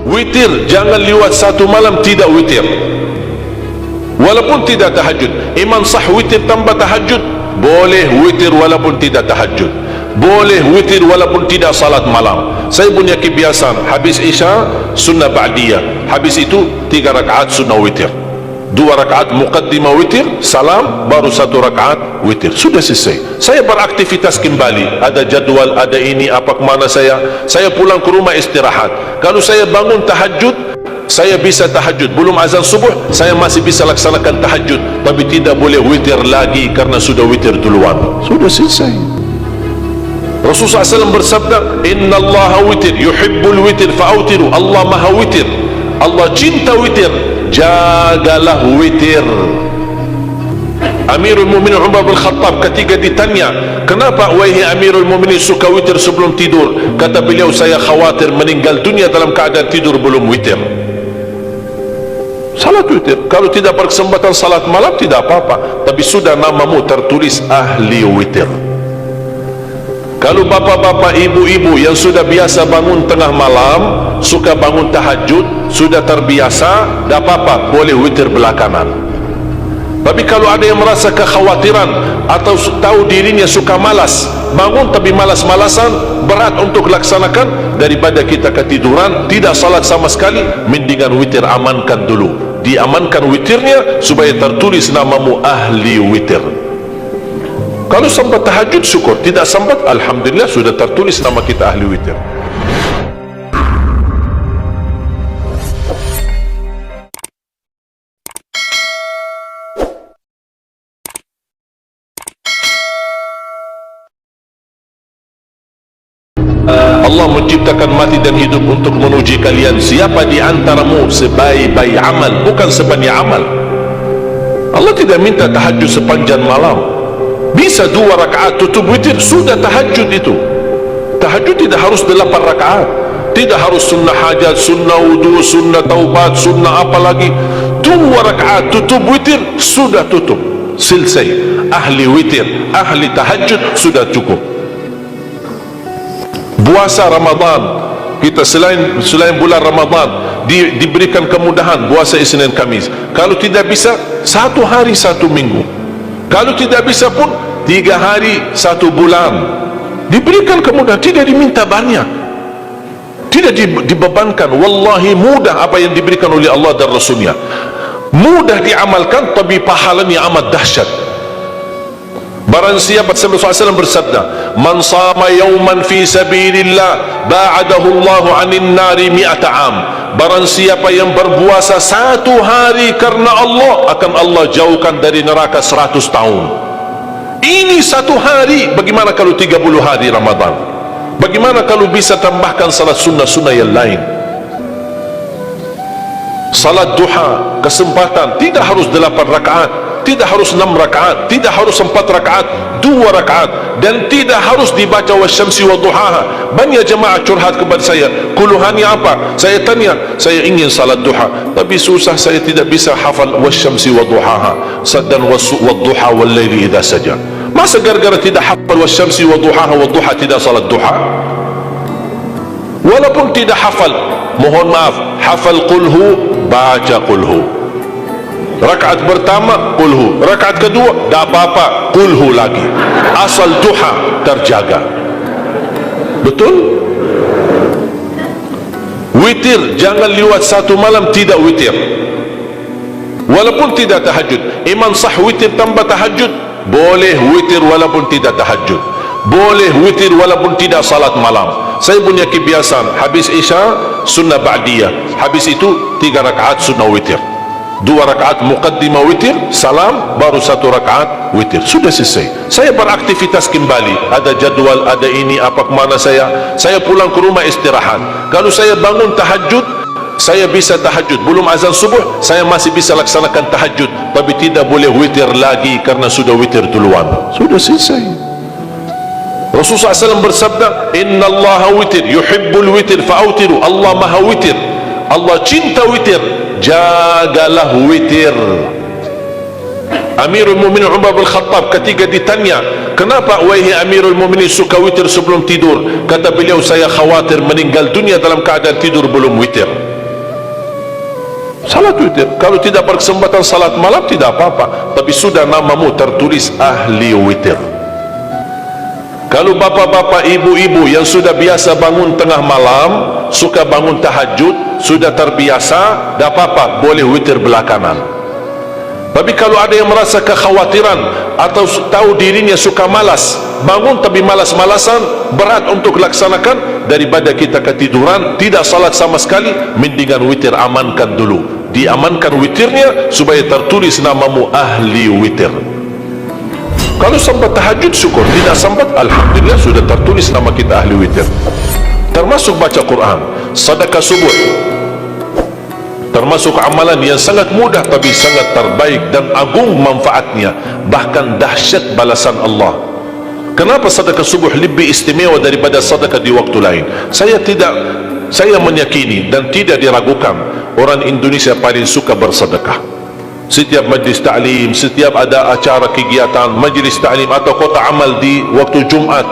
witir jangan lewat satu malam tidak witir, walaupun tidak tahajud. Iman sah witir tanpa tahajud, boleh witir walaupun tidak tahajud, boleh witir walaupun tidak salat malam. Saya punya kebiasaan, habis isya sunnah ba'diyah, habis itu 3 rakaat sunnah witir, 2 rakaat muqaddimah witir, salam, baru 1 rakaat witir, sudah selesai. Saya beraktivitas kembali, ada jadwal, ada ini, apa kemana saya pulang ke rumah istirahat. Kalau saya bangun tahajud, saya bisa tahajud, belum azan subuh saya masih bisa laksanakan tahajud, tapi tidak boleh witir lagi karena sudah witir duluan, sudah selesai. Rasulullah SAW bersabda, Inna Allah witir, yuhibbul witir fa'autiru. Allah maha witir, Allah cinta witir, jagalah witir. Amirul Mu'minin Umar bin Khattab ketika ditanya, kenapa wahai Amirul Mu'minin suka witir sebelum tidur? Kata beliau, saya khawatir meninggal dunia dalam keadaan tidur belum witir. Salat witir, kalau tidak berkesempatan salat malam tidak apa-apa, tapi sudah namamu tertulis ahli witir. Kalau bapak-bapak, ibu-ibu yang sudah biasa bangun tengah malam, suka bangun tahajud, sudah terbiasa, tidak apa-apa, boleh witir belakangan. Tapi kalau ada yang merasa kekhawatiran atau tahu dirinya suka malas, bangun tapi malas-malasan, berat untuk laksanakan, daripada kita ketiduran tidak salat sama sekali, mendingan witir amankan dulu, diamankan witirnya supaya tertulis namamu ahli witir. Kalau sempat tahajud syukur, tidak sempat alhamdulillah sudah tertulis nama kita ahli witir. Allah menciptakan mati dan hidup untuk menguji kalian, siapa di antaramu sebaik-baik amal, bukan sebanyak amal. Allah tidak minta tahajud sepanjang malam, bisa 2 rakaat tutup witir, sudah tahajud itu. Tahajud tidak harus 8 rakaat, tidak harus sunnah hajat, sunnah wudu, sunnah taubat, sunnah apa lagi. 2 rakaat tutup witir, sudah tutup, selesai. Ahli witir, ahli tahajud, sudah cukup. Puasa Ramadan, kita selain bulan Ramadan diberikan kemudahan puasa Isnin Kamis. Kalau tidak bisa 1 hari 1 minggu, kalau tidak bisa pun 3 hari 1 bulan, diberikan kemudahan, tidak diminta banyak, tidak dibebankan. Wallahi mudah apa yang diberikan oleh Allah dan Rasulnya, mudah diamalkan, tapi pahalanya amat dahsyat. Barang siapa, Rasulullah SAW bersabda, man sama yawman fi sabilillah ba'adahu Allahu anin nari mi'ata am. Barang siapa yang berpuasa 1 hari karena Allah, akan Allah jauhkan dari neraka 100 tahun. Ini 1 hari, bagaimana kalau 30 hari Ramadan? Bagaimana kalau bisa tambahkan salat sunnah-sunnah yang lain? Salat duha, kesempatan, tidak harus 8 rakaat, tidak harus 6 rakaat, tidak harus 4 rakaat, 2 rakaat, dan tidak harus dibaca wasyamsi wa duhaha. Banyak jemaah curhat kepada saya, keluhannya apa? Saya tanya, saya ingin salat duha, tapi susah, saya tidak bisa hafal wasyamsi wa duhaha dan wadduha wal laili idza saja. Masa gara-gara tidak hafal wasyamsi wa duhaha wa duha tidak salat duha? Walaupun tidak hafal, mohon maaf, hafal qulhu, baca qulhu. Rakaat pertama qulhu, rakaat kedua tak apa-apa, qulhu lagi, asal duha terjaga. Betul? Witir jangan lewat 1 malam tidak witir, walaupun tidak tahajud. Iman sah witir tanpa tahajud, boleh witir walaupun tidak tahajud, boleh witir walaupun tidak salat malam. Saya punya kebiasaan, habis isya sunnah ba'diyah, habis itu 3 rakaat sunnah witir, 2 rakaat muqaddimah witir, salam, baru 1 rakaat witir, sudah selesai. Saya beraktivitas kembali, ada jadwal, ada ini, apa kemana saya pulang ke rumah istirahat. Kalau saya bangun tahajud, saya bisa tahajud, belum azan subuh saya masih bisa laksanakan tahajud, tapi tidak boleh witir lagi karena sudah witir duluan, sudah selesai. Rasulullah SAW bersabda, Inna Allah witir, yuhibbul witir fa'autiru. Allah maha witir, Allah cinta witir, jagalah witir. Amirul Mu'minin Umar bin Khattab ketika ditanya, kenapa wahai Amirul Mu'minin suka witir sebelum tidur? Kata beliau, saya khawatir meninggal dunia dalam keadaan tidur belum witir. Salat witir. Kalau tidak berkesempatan salat malam tidak apa-apa, tapi sudah namamu tertulis ahli witir. Kalau bapak-bapak, ibu-ibu yang sudah biasa bangun tengah malam, suka bangun tahajud, sudah terbiasa, tidak apa-apa, boleh witir belakangan. Tapi kalau ada yang merasa kekhawatiran atau tahu dirinya suka malas, bangun tapi malas-malasan, berat untuk laksanakan, daripada kita ketiduran tidak salat sama sekali, mendingan witir amankan dulu. Diamankan witirnya supaya tertulis namamu ahli witir. Kalau sempat tahajud syukur, tidak sempat alhamdulillah sudah tertulis nama kita ahli witir. Termasuk baca Quran, sedekah subuh, termasuk amalan yang sangat mudah tapi sangat terbaik dan agung manfaatnya, bahkan dahsyat balasan Allah. Kenapa sedekah subuh lebih istimewa daripada sedekah di waktu lain? Saya meyakini dan tidak diragukan, orang Indonesia paling suka bersedekah. Setiap majlis ta'lim, setiap ada acara kegiatan majlis ta'lim atau kota amal di waktu Jumat,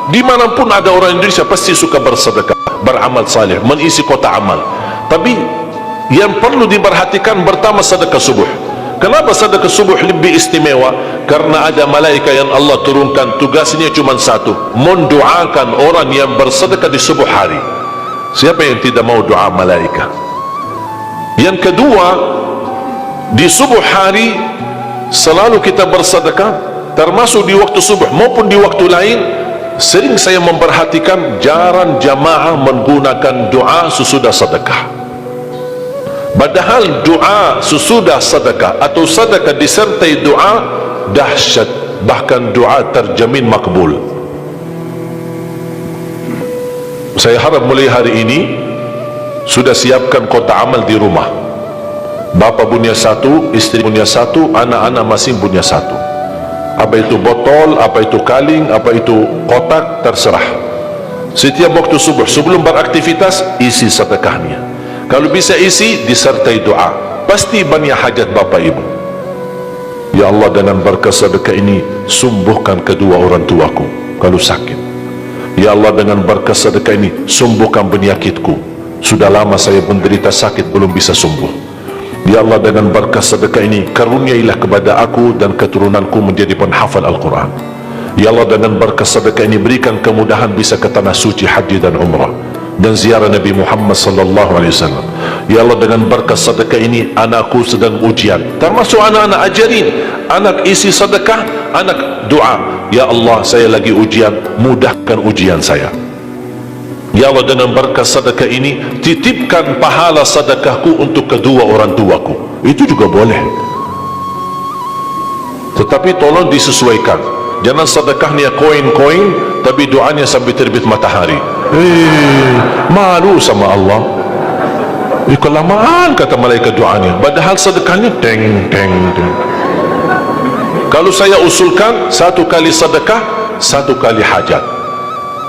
dimanapun ada orang Indonesia pasti suka bersedekah, beramal saleh, mengisi kota amal. Tapi yang perlu diperhatikan pertama sedekah subuh. Kenapa sedekah subuh lebih istimewa? Karena ada malaikat yang Allah turunkan, tugasnya cuma satu, mendoakan orang yang bersedekah di subuh hari. Siapa yang tidak mau doa malaikat? Yang kedua, di subuh hari selalu kita bersedekah, termasuk di waktu subuh maupun di waktu lain. Sering saya memperhatikan jarang jamaah menggunakan doa sesudah sedekah. Padahal doa sesudah sedekah atau sedekah disertai doa dahsyat, bahkan doa terjamin makbul. Saya harap mulai hari ini sudah siapkan kotak amal di rumah. Bapa punya satu, istri punya satu, anak-anak masing punya satu. Apa itu botol, apa itu kaling, apa itu kotak, terserah. Setiap waktu subuh sebelum beraktivitas isi sedekahnya. Kalau bisa isi disertai doa, pasti banyak hajat bapa ibu. Ya Allah, dengan berkat sedekah ini sembuhkan kedua orang tuaku kalau sakit. Ya Allah, dengan berkat sedekah ini sembuhkan penyakitku, sudah lama saya menderita sakit belum bisa sembuh. Ya Allah, dengan berkat sedekah ini karuniailah kepada aku dan keturunanku menjadi penghafal Al-Quran. Ya Allah, dengan berkat sedekah ini berikan kemudahan bisa ke tanah suci haji dan umrah dan ziarah Nabi Muhammad sallallahu alaihi wasallam. Ya Allah, dengan berkat sedekah ini anakku sedang ujian, termasuk anak-anak ajarin, anak isi sedekah, anak doa, ya Allah saya lagi ujian, mudahkan ujian saya. Ya Allah, dengan berkat sedekah ini titipkan pahala sedekahku untuk kedua orang tuaku. Itu juga boleh, tetapi tolong disesuaikan. Jangan sedekahnya koin-koin tapi doanya sampai terbit matahari. Malu sama Allah. Kelamaan kata malaikat doanya, padahal sedekahnya teng teng teng. Kalau saya usulkan, satu kali sedekah, satu kali hajat.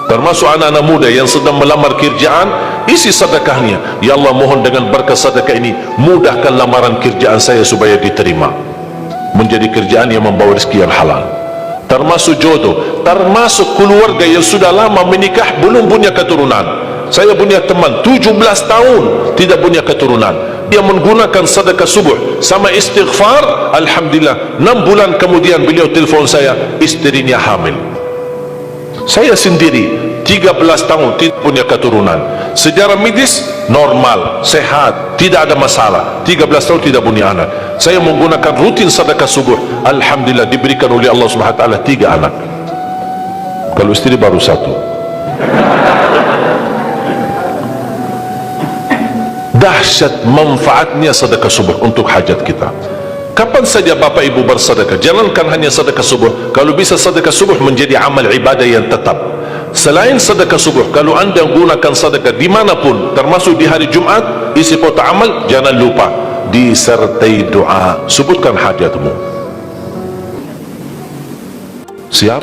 Termasuk anak-anak muda yang sedang melamar kerjaan, isi sedekahnya. Ya Allah, mohon dengan berkat sedekah ini mudahkan lamaran kerjaan saya supaya diterima, menjadi kerjaan yang membawa rezeki yang halal. Termasuk jodoh, termasuk keluarga yang sudah lama menikah belum punya keturunan. Saya punya teman 17 tahun tidak punya keturunan, dia menggunakan sedekah subuh sama istighfar, alhamdulillah 6 bulan kemudian beliau telefon saya, istrinya hamil. Saya sendiri 13 tahun tidak punya keturunan, secara medis normal, sehat, tidak ada masalah, 13 tahun tidak punya anak. Saya menggunakan rutin sedekah subuh, alhamdulillah diberikan oleh Allah Subhanahu wa taala 3 anak. Kalau istri baru 1. Dahsyat manfaatnya sedekah subuh untuk hajat kita. Kapan saja bapak ibu bersedekah, jangankan hanya sedekah subuh, kalau bisa sedekah subuh menjadi amal ibadah yang tetap. Selain sedekah subuh, kalau anda gunakan sedekah dimanapun, termasuk di hari Jumat, isi kotak amal, jangan lupa disertai doa, sebutkan hajatmu. Siap?